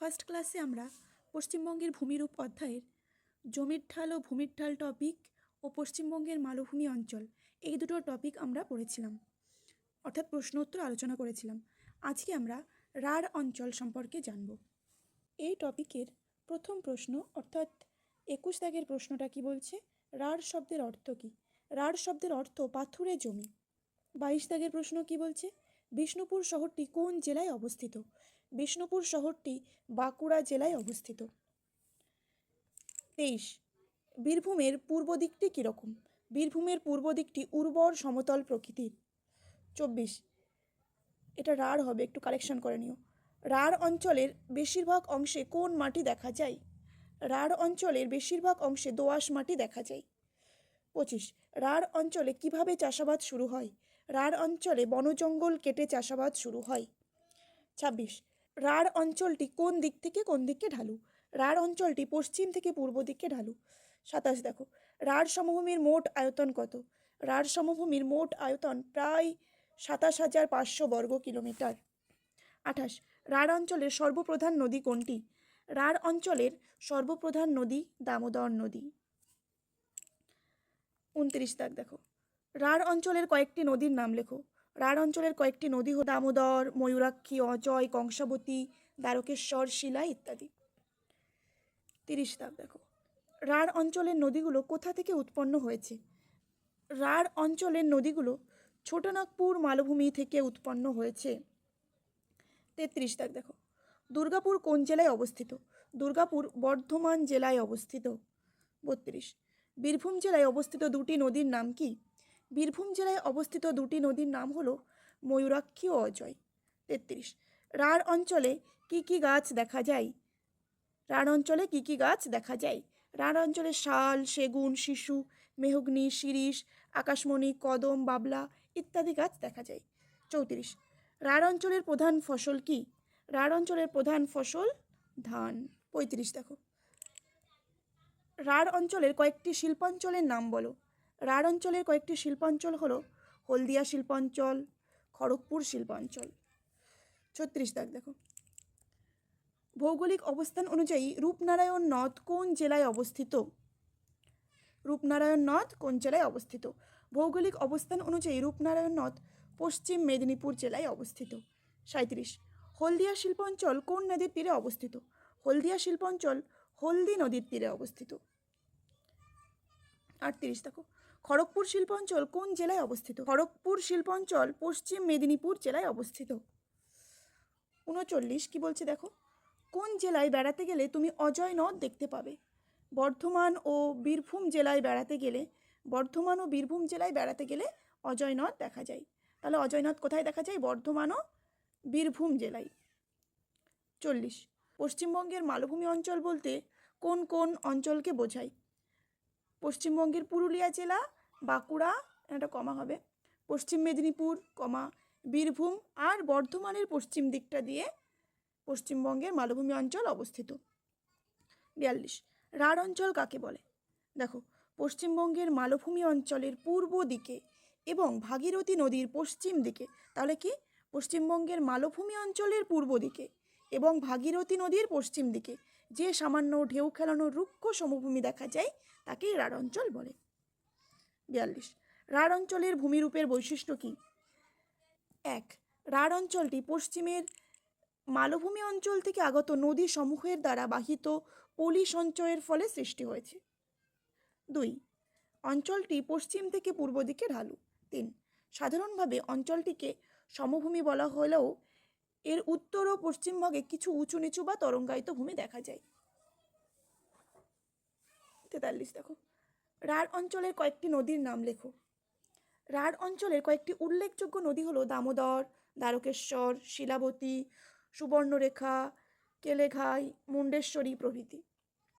First ক্লাসে আমরা পশ্চিমবঙ্গের ভূমিরূপ অধ্যায়ের জমির ঢাল ও ভূমির ঢাল টপিক ও পশ্চিমবঙ্গের মালভূমি অঞ্চল এই দুটো টপিক আমরা পড়েছিলাম, অর্থাৎ প্রশ্ন উত্তর আলোচনা করেছিলাম। আজকে আমরা রাঢ় অঞ্চল সম্পর্কে জানব। এই টপিকের প্রথম প্রশ্ন অর্থাৎ 21 দাগের প্রশ্নটা কি বলছে, রাঢ় শব্দের অর্থ কী? রাঢ় শব্দের অর্থ পাথুরে জমি। 22 দাগের প্রশ্ন কি বলছে, বিষ্ণুপুর শহরটি কোন জেলায় অবস্থিত? বিষ্ণুপুর শহরটি বাঁকুড়া জেলায় অবস্থিত। 23, বীরভূমের পূর্ব দিকটি কীরকম? বীরভূমের পূর্ব দিকটি উর্বর সমতল প্রকৃতির। 24, এটা রাঢ় হবে, একটু কারেকশন করে নিও। রাঢ় অঞ্চলের বেশিরভাগ অংশে কোন মাটি দেখা যায়? রাঢ় অঞ্চলের বেশিরভাগ অংশে দোআঁশ মাটি দেখা যায়। 25, রাঢ় অঞ্চলে কিভাবে চাষাবাদ শুরু হয়? রাঢ় অঞ্চলে বনজঙ্গল কেটে চাষাবাদ শুরু হয়। 26, রাঢ় অঞ্চলটি কোন দিক থেকে কোন দিকে ঢালু? রাঢ় অঞ্চলটি পশ্চিম থেকে পূর্ব দিকে ঢালু। 27 দেখো, রাঢ় সমভূমির মোট আয়তন কত? রাঢ় সমভূমির মোট আয়তন প্রায় 27,500 বর্গ কিলোমিটার। 28, রাঢ় অঞ্চলের সর্বপ্রধান নদী কোনটি? রাঢ় অঞ্চলের সর্বপ্রধান নদী দামোদর নদী। 29 দাগ দেখো, রাঢ় অঞ্চলের কয়েকটি নদীর নাম লেখো। রাঢ় অঞ্চলের কয়েকটি নদী হল দামোদর, ময়ূরাক্ষী, অজয়, কংসাবতী, দ্বারকেশ্বর, শিলা ইত্যাদি। 30 দাগ দেখো, রাঢ় অঞ্চলের নদীগুলো কোথা থেকে উৎপন্ন হয়েছে? রাঢ় অঞ্চলের নদীগুলো ছোটনাগপুর মালভূমি থেকে উৎপন্ন হয়েছে। 33 দাগ দেখো, দুর্গাপুর কোন জেলায় অবস্থিত? দুর্গাপুর বর্ধমান জেলায় অবস্থিত। 32, বীরভূম জেলায় অবস্থিত দুটি নদীর নাম কি? বীরভূম জেলায় অবস্থিত দুটি নদীর নাম হলো ময়ূরাক্ষী ও অজয়। 33, রাঢ় অঞ্চলে কি কি গাছ দেখা যায়? রাঢ় অঞ্চলে কি কি গাছ দেখা যায়? রাঢ় অঞ্চলে শাল, সেগুন, শিশু, মেহগনি, শিরীষ, আকাশমণি, কদম, বাবলা ইত্যাদি গাছ দেখা যায়। 34, রাঢ় অঞ্চলের প্রধান ফসল কি? রাঢ় অঞ্চলের প্রধান ফসল ধান। 35 দেখো, রাঢ় অঞ্চলের কয়েকটি শিল্পাঞ্চলের নাম বলো। রাঢ় অঞ্চলের কয়েকটি শিল্পাঞ্চল হলো হলদিয়া শিল্পাঞ্চল, খড়গপুর শিল্পাঞ্চল। 36 দাগ দেখো, ভৌগোলিক অবস্থান অনুযায়ী রূপনারায়ণ নদ কোন জেলায় অবস্থিত? রূপনারায়ণ নদ কোন জেলায় অবস্থিত? ভৌগোলিক অবস্থান অনুযায়ী রূপনারায়ণ নদ পশ্চিম মেদিনীপুর জেলায় অবস্থিত। 37, হলদিয়া শিল্পাঞ্চল কোন নদীর তীরে অবস্থিত? হলদিয়া শিল্পাঞ্চল হলদি নদীর তীরে অবস্থিত। 38 দেখো, খড়গপুর শিল্পাঞ্চল কোন জেলায় অবস্থিত? খড়গপুর শিল্পাঞ্চল পশ্চিম মেদিনীপুর জেলায় অবস্থিত। 39 কি বলছে দেখো, কোন জেলায় বেড়াতে গেলে তুমি অজয় নদ দেখতে পাবে? বর্ধমান ও বীরভূম জেলায় বেড়াতে গেলে অজয় নদ দেখা যায়। তাহলে অজয় নদ কোথায় দেখা যায়? বর্ধমান ও বীরভূম জেলায়। 40, পশ্চিমবঙ্গের মালভূমি অঞ্চল বলতে কোন কোন অঞ্চলকে বোঝায়? পশ্চিমবঙ্গের পুরুলিয়া জেলা, বাঁকুড়া, একটা কমা হবে, পশ্চিম মেদিনীপুর, বীরভূম আর বর্ধমানের পশ্চিম দিকটা দিয়ে পশ্চিমবঙ্গের মালভূমি অঞ্চল অবস্থিত। 42, রাঢ় অঞ্চল কাকে বলে? দেখো, পশ্চিমবঙ্গের মালভূমি অঞ্চলের পূর্ব দিকে এবং ভাগীরথী নদীর পশ্চিম দিকে, তাহলে কি পশ্চিমবঙ্গের মালভূমি অঞ্চলের পূর্ব দিকে এবং ভাগীরথী নদীর পশ্চিম দিকে যে সামান্য ঢেউ খেলানো রুক্ষ সমভূমি দেখা যায় তাকেই রাঢ় অঞ্চল বলে। 42, রাঢ় অঞ্চলের ভূমিরূপের বৈশিষ্ট্য কি? 1, রাঢ় অঞ্চলটি পশ্চিমের মালভূমি অঞ্চল থেকে আগত নদী সমূহের দ্বারা বাহিত পলি সঞ্চয়ের ফলে সৃষ্টি হয়েছে। 2, অঞ্চলটি পশ্চিম থেকে পূর্ব দিকে ঢালু। 3, সাধারণভাবে অঞ্চলটিকে সমভূমি বলা হলেও এর উত্তর ও পশ্চিম ভাগে কিছু উঁচু নিচু বা তরঙ্গায়িত ভূমি দেখা যায়। 43 দেখো, রাঢ় অঞ্চলের কয়েকটি নদীর নাম লেখো। রাঢ় অঞ্চলের কয়েকটি উল্লেখযোগ্য নদী হলো দামোদর, দ্বারকেশ্বর, শিলাবতী, সুবর্ণরেখা, কেলেঘাই, মুন্ডেশ্বরী প্রভৃতি।